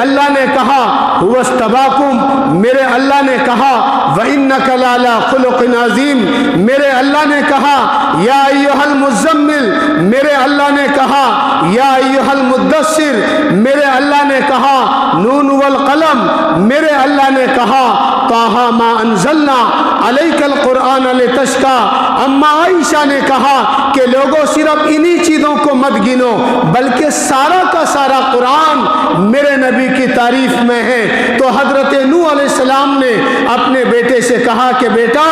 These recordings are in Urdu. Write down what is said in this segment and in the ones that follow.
اللہ نے کہا وَاسْتَبَاكُمْ، میرے اللہ نے کہا وَإِنَّكَ لَعَلَىٰ خُلُقٍ عَظِيمٍ، میرے اللہ نے کہا یا ایھا المزمل، میرے اللہ نے کہا یا ایھا المدثر، میرے اللہ نے کہا نون والقلم، میرے اللہ نے کہا طٰہٰ مَا أَنزَلْنَا عَلَيْكَ الْقُرْآنَ لِتَشْقَىٰ۔ اما عائشہ نے کہا کہ لوگوں صرف انہی چیزوں کو مت گنو، بلکہ سارا کا سارا قرآن میرے نبی کی تعریف میں ہے۔ تو حضرت نوح علیہ السلام نے اپنے بیٹے سے کہا کہ بیٹا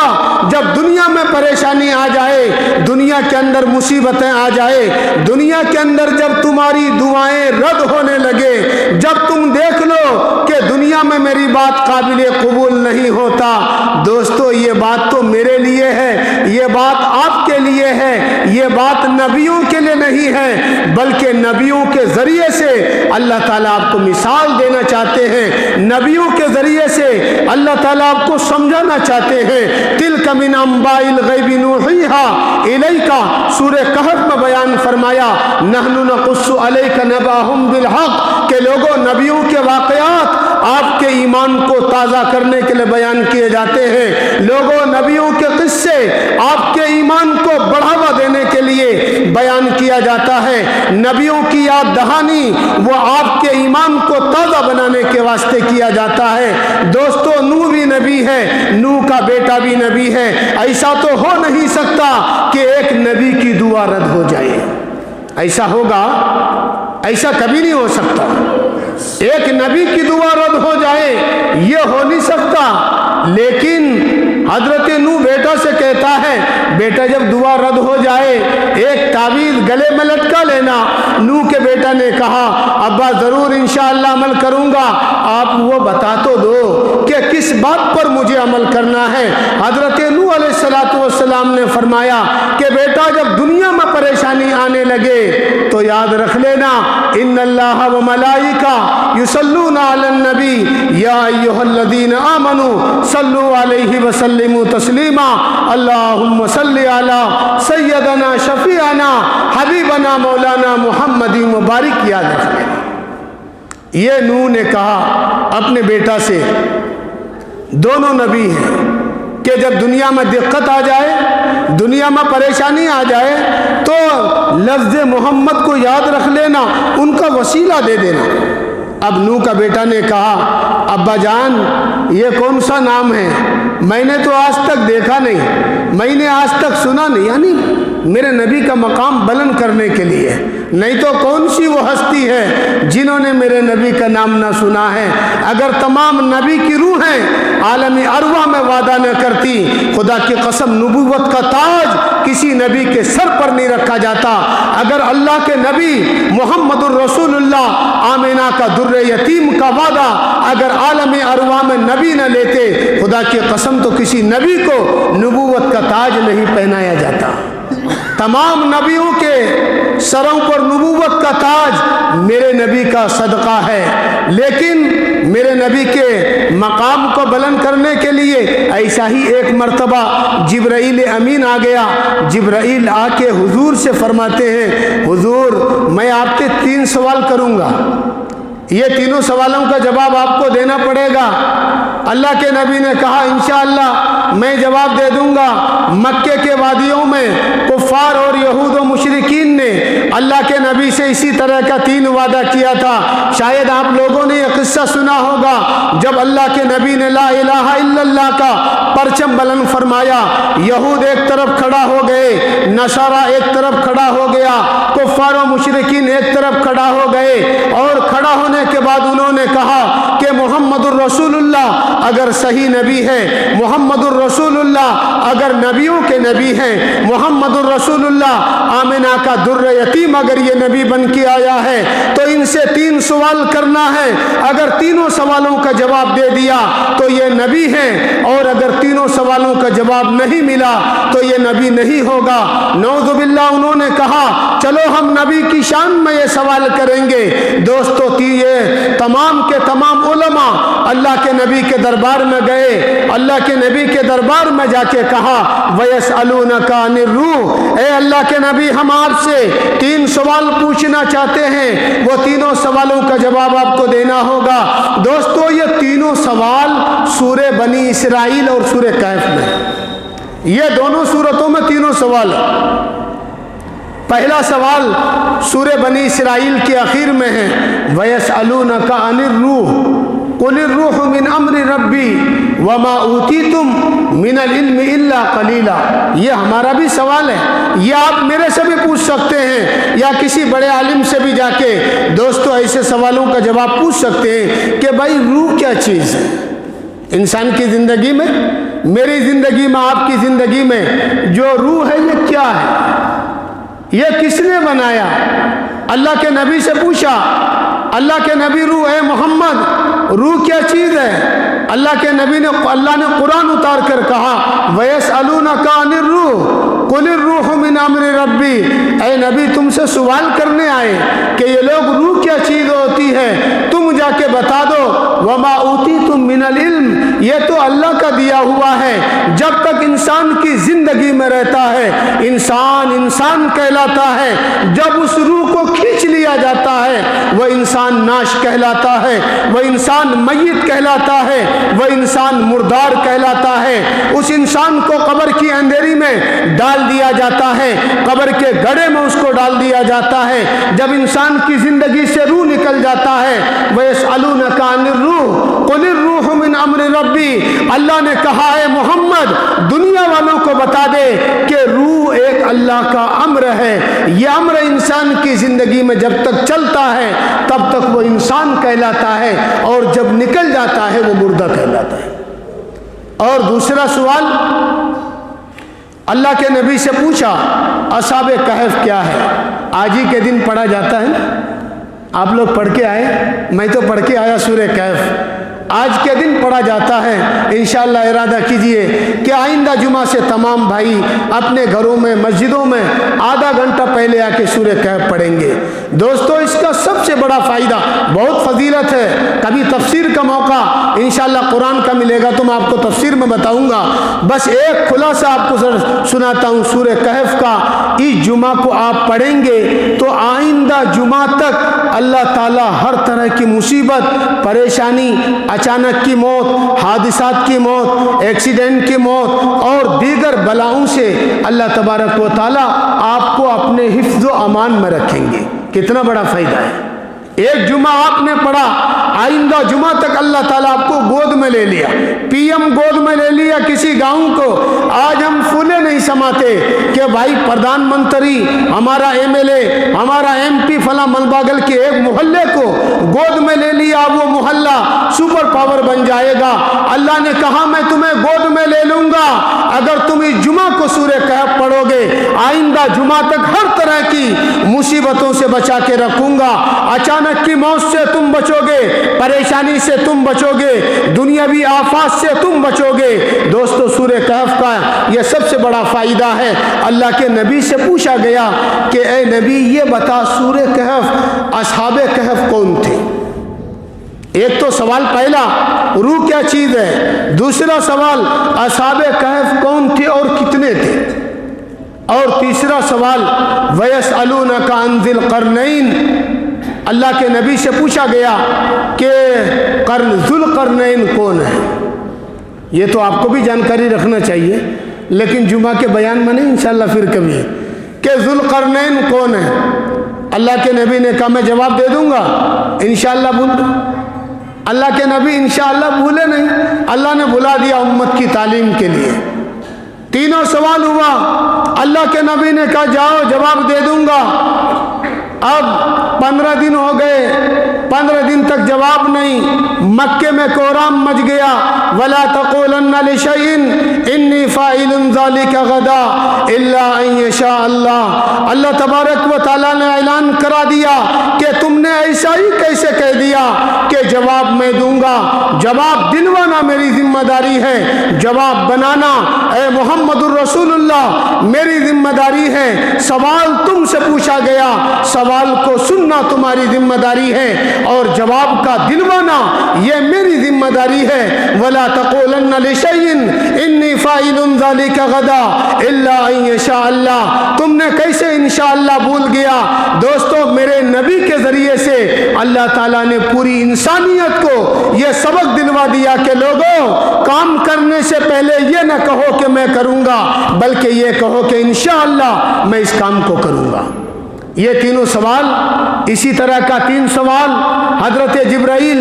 جب دنیا میں پریشانی آ جائے، دنیا کے اندر مصیبتیں آ جائے، دنیا کے اندر جب تمہاری دعائیں رد ہونے لگے، جب تم دیکھ لو کہ دنیا میں میری بات قابل قبول نہیں ہوتا، دوستو یہ بات تو میرے لیے ہے، یہ بات آپ کے لیے ہے، یہ بات نبیوں کے لیے نہیں ہے، بلکہ نبیوں کے ذریعے سے اللہ تعالیٰ آپ کو مثال دینا چاہتے ہیں، نبیوں کے ذریعے سے اللہ تعالیٰ آپ کو سمجھانا چاہتے ہیں۔ تِلْکَ مِنْ أَنْبَاءِ الْغَیْبِ نُوحِیہَا إِلَیْکَ، سورہ کہف میں بیان فرمایا نَحْنُ نَقُصُّ عَلَیْکَ نَبَأَہُم بِالْحَقِّ، کہ لوگوں نبیوں کے واقعات آپ کے ایمان کو تازہ کرنے کے لیے بیان کیے جاتے ہیں، لوگوں نبیوں کے قصے آپ کے ایمان کو بڑھاوا دینے کے لیے بیان کیا جاتا ہے، نبیوں کی یاد دہانی وہ آپ کے ایمان کو تازہ بنانے کے واسطے کیا جاتا ہے۔ دوستو نوح بھی نبی ہے، نوح کا بیٹا بھی نبی ہے، ایسا تو ہو نہیں سکتا کہ ایک نبی کی دعا رد ہو جائے، ایسا ہوگا؟ ایسا کبھی نہیں ہو سکتا، ایک نبی کی دعا رد ہو جائے یہ ہو نہیں سکتا۔ لیکن حضرت نوح بیٹا سے کہتا ہے بیٹا جب دعا رد ہو جائے ایک تعویذ گلے میں لٹکا لینا۔ نوح کے بیٹا نے کہا ابا ضرور انشاءاللہ عمل کروں گا، آپ وہ بتا تو دو کہ کس بات پر مجھے عمل کرنا ہے۔ حضرت نوح علیہ السلام نے فرمایا کہ بیٹا جب دنیا میں پریشانی آنے لگے تو یاد رکھ لینا ان اللہ و ملائکہ یصلون علی النبی یا ایھا الذین آمنوا صلوا علیہ وسلموا تسلیما اللہم صلی علی سیدنا شفیعنا حبیبنا مولانا محمد مبارک۔ یاد رکھ لینا یہ نوح نے کہا اپنے بیٹا سے، دونوں نبی ہیں کہ جب دنیا میں دقت آ جائے، دنیا میں پریشانی آ جائے تو لفظ محمد کو یاد رکھ لینا، ان کا وسیلہ دے دینا۔ اب نوح کا بیٹا نے کہا ابا جان یہ کون سا نام ہے؟ میں نے تو آج تک دیکھا نہیں، میں نے آج تک سنا نہیں، یعنی میرے نبی کا مقام بلند کرنے کے لیے، نہیں تو کون سی وہ ہستی ہے جنہوں نے میرے نبی کا نام نہ سنا ہے؟ اگر تمام نبی کی روحیں عالمی ارواح میں وعدہ نہ کرتی، خدا کی قسم نبوت کا تاج کسی نبی کے سر پر نہیں رکھا جاتا۔ اگر اللہ کے نبی محمد الرسول اللہ آمینہ کا در یتیم کا وعدہ اگر عالمی ارواح میں نبی نہ لیتے، خدا کی قسم تو کسی نبی کو نبوت کا تاج نہیں پہنایا جاتا۔ تمام نبیوں کے سروں پر نبوت کا تاج میرے نبی کا صدقہ ہے، لیکن میرے نبی کے مقام کو بلند کرنے کے لیے ایسا ہی ایک مرتبہ جبرائیل امین آ گیا۔ جبرائیل آ کے حضور سے فرماتے ہیں حضور میں آپ سے 3 سوال کروں گا، یہ تینوں سوالوں کا جواب آپ کو دینا پڑے گا۔ اللہ کے نبی نے کہا انشاءاللہ میں جواب دے دوں گا۔ مکے کے وادیوں میں کفار اور یہود و مشرکین نے اللہ کے نبی سے اسی طرح کا 3 وعدہ کیا تھا۔ شاید آپ لوگوں نے یہ قصہ سنا ہوگا، جب اللہ کے نبی نے لا الہ الا اللہ کا پرچم بلند فرمایا، یہود ایک طرف کھڑا ہو گئے، نصارہ ایک طرف کھڑا ہو گیا، کفار و مشرکین ایک طرف کھڑا ہو گئے، اور کھڑا ہونے کے بعد انہوں نے کہا کہ محمد الرسول اللہ اگر صحیح نبی ہے، محمد الرسول اللہ اگر نبیوں کے نبی ہیں، محمد الرسول اللہ آمنہ کا در یتیم اگر یہ نبی بن کے آیا ہے تو ان سے 3 سوال کرنا ہے۔ اگر تینوں سوالوں کا جواب دے دیا تو یہ نبی ہیں، اور اگر تینوں سوالوں کا جواب نہیں ملا تو یہ نبی نہیں ہوگا۔ نعوذ باللہ انہوں نے کہا چلو ہم نبی کی شان میں یہ سوال کریں گے۔ دوستو یہ تمام کے تمام علماء اللہ کے نبی کے دربار میں گئے, اللہ کے نبی کے دربار میں جا کے کہا وَيَسْأَلُونَكَ عَنِ الرُّوحِ, اے اللہ کے نبی ہم آپ سے 3 سوال پوچھنا چاہتے ہیں, وہ تینوں سوالوں کا جواب آپ کو دینا ہوگا. دوستو یہ تینوں سوال سورہ بنی اسرائیل اور سورہ کہف میں, یہ دونوں سورتوں میں تینوں سوال ہیں. پہلا سوال سورہ بنی اسرائیل کے آخر میں ہے وَيَسْأَلُونَكَ عَنِ الرُّوحِ قُلِ الرُّوحُ مِنْ أَمْرِ رَبِّي وَمَا أُوتِيتُم مِنَ الْعِلْمِ إِلَّا قَلِيلًا. یہ ہمارا بھی سوال ہے, یہ آپ میرے سے بھی پوچھ سکتے ہیں یا کسی بڑے عالم سے بھی جا کے دوستو ایسے سوالوں کا جواب پوچھ سکتے ہیں کہ بھائی روح کیا چیز ہے انسان کی زندگی میں, میری زندگی میں, آپ کی زندگی میں جو روح ہے یہ کیا ہے, یہ کس نے بنایا. اللہ کے نبی سے پوچھا, اللہ کے نبی روح ہے محمد روح کیا چیز ہے. اللہ کے نبی نے, اللہ نے قرآن اتار کر کہا وَيَسْأَلُونَكَ عَنِ الرُّوحِ قُلِ الرُّوحُ مِنْ أَمْرِ رَبِّي, اے نبی تم سے سوال کرنے آئے کہ یہ لوگ روح کیا چیز ہوتی ہے, تم جا کے بتا دو. وَمَا أُوتِيتُم مِنَ الْعِلْمِ, یہ تو اللہ کا دیا ہوا ہے. جب تک انسان کی زندگی میں رہتا ہے انسان انسان کہلاتا ہے, جب اس روح کو کھینچ لیا جاتا ہے وہ انسان ناش کہلاتا ہے, وہ انسان میت کہلاتا ہے, وہ انسان مردار کہلاتا ہے. اس انسان کو قبر کی اندھیری میں ڈال دیا جاتا ہے, قبر کے گڑھے میں اس کو ڈال دیا جاتا ہے. جب انسان کی زندگی سے روح نکل جاتا ہے وَيَسْأَلُونَكَ عَنِ الرُّوحِ قُلِ الرُّوحُ مِنْ أَمْرِ رَبِّي, اللہ نے کہا ہے محمد دنیا والوں کو بتا دے کہ روح ایک اللہ کا امر ہے. یہ امر انسان کی زندگی میں جب تک چلتا ہے تب تک وہ انسان کہلاتا ہے, اور جب نکل جاتا ہے وہ مردہ کہلاتا ہے. اور دوسرا سوال اللہ کے نبی سے پوچھا اصحاب کہف کیا ہے. آج ہی کے دن پڑھا جاتا ہے, آپ لوگ پڑھ کے آئے, میں تو پڑھ کے آیا سورہ کہف, آج کے دن پڑھا جاتا ہے. انشاءاللہ ارادہ کیجئے کہ آئندہ جمعہ سے تمام بھائی اپنے گھروں میں مسجدوں میں آدھا گھنٹہ پہلے آ کے سورہ کہف پڑھیں گے. دوستو اس کا سب سے بڑا فائدہ, بہت فضیلت ہے. کبھی تفسیر کا موقع انشاءاللہ قرآن کا ملے گا تو میں آپ کو تفسیر میں بتاؤں گا. بس ایک خلاصہ آپ کو سناتا ہوں سورہ کہف کا. اس جمعہ کو آپ پڑھیں گے تو آئندہ جمعہ تک اللہ تعالیٰ ہر طرح کی مصیبت, پریشانی, اچانک کی موت, حادثات کی موت, ایکسیڈنٹ کی موت اور دیگر بلاؤں سے اللہ تبارک و تعالیٰ آپ کو اپنے حفظ و امان میں رکھیں گے. کتنا بڑا فائدہ ہے. ایک جمعہ آپ نے پڑھا, آئندہ جمعہ تک اللہ تعالیٰ آپ کو گود میں لے لیا, پی ایم گود میں لے لیا کسی گاؤں کو. آج ہم پھولے نہیں سماتے کہ بھائی پردھان منتری, ہمارا ایم ایل اے, ہمارا ایم پی فلاں ملباگل کے ایک محلے کو گود میں لے لیا, وہ محلہ سپر پاور بن جائے گا. اللہ نے کہا میں تمہیں گود میں لے لوں گا اگر تم اس جمعہ کو سورہ کہف پڑھو گے. آئندہ جمعہ تک ہر طرح کی مصیبتوں سے بچا کے رکھوں گا. اچانک کی موت سے تم بچو گے, پریشانی سے تم بچو گے, دنیاوی آفات سے تم بچو گے. دوستو سورہ کہف کا یہ سب سے بڑا فائدہ ہے. اللہ کے نبی سے پوچھا گیا کہ اے نبی یہ بتا سورہ کہف اصحاب کہف کون تھے. ایک تو سوال پہلا روح کیا چیز ہے, دوسرا سوال اصحاب کہف کون تھے اور کتنے تھے, اور تیسرا سوال وَيَسْأَلُونَكَ عَنْ ذِي الْقَرْنَيْنِ, اللہ کے نبی سے پوچھا گیا کہ ذو القرنین کون ہے. یہ تو آپ کو بھی جانکاری رکھنا چاہیے لیکن جمعہ کے بیان میں نہیں, انشاءاللہ پھر کبھی, کہ ذو القرنین کون ہے. اللہ کے نبی نے کہا میں جواب دے دوں گا انشاءاللہ. بھول اللہ کے نبی انشاءاللہ بھولے نہیں, اللہ نے بلا دیا امت کی تعلیم کے لیے. تینوں سوال ہوا, اللہ کے نبی نے کہا جاؤ جواب دے دوں گا. اب 15 دن ہو گئے, 15 دن تک جواب نہیں. مکے میں کوہرام مچ گیا. وَلَا تَقُولَنَّ لِشَيْءٍ إِنِّي فَاعِلٌ ذَلِكَ غَدًا إِلَّا أَن يَشَاءَ اللَّهُ. اللہ تبارک و تعالیٰ نے اعلان کرا دیا کہ تم نے ایسا ہی کیسے کہہ دیا کہ جواب میں دوں گا. جواب دلوانا میری ذمہ داری ہے، جواب بنانا اے محمد الرسول اللہ میری ذمہ داری ہے، سوال تم سے پوچھا گیا، سوال کو سننا تمہاری ذمہ داری ہے، اور جواب کا دلوانا یہ میری ذمہ داری ہے۔ وَلَا تَقُولَنَّ لِشَيْءٍ إِنِّي فَاعِلٌ ذَلِكَ غَدًا إِلَّا أَن يَشَاءَ اللَّهُ۔ تم نے کیسے انشاءاللہ بھول گیا؟ دوستو میرے نبی کے ذریعے سے اللہ تعالیٰ نے پوری انسانیت کو یہ سبق دلوا دیا کہ لوگوں کام کرنے سے پہلے یہ نہ کہو کہ میں کروں گا، بلکہ یہ کہو کہ انشاءاللہ میں اس کام کو کروں گا۔ یہ تینوں سوال، اسی طرح کا 3 سوال حضرت جبرائیل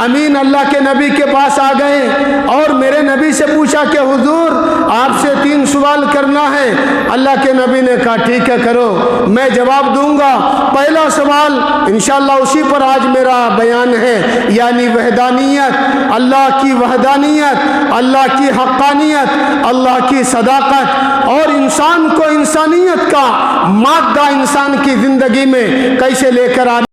امین اللہ کے نبی کے پاس آ گئے اور میرے نبی سے پوچھا کہ حضور آپ سے 3 سوال کرنا ہے۔ اللہ کے نبی نے کہا ٹھیک ہے کرو، میں جواب دوں گا۔ پہلا سوال انشاءاللہ اسی پر آج میرا بیان ہے، یعنی وحدانیت، اللہ کی وحدانیت، اللہ کی حقانیت، اللہ کی صداقت، اور انسان کو انسانیت کا مادہ انسان کی زندگی میں کیسے لے کر آنا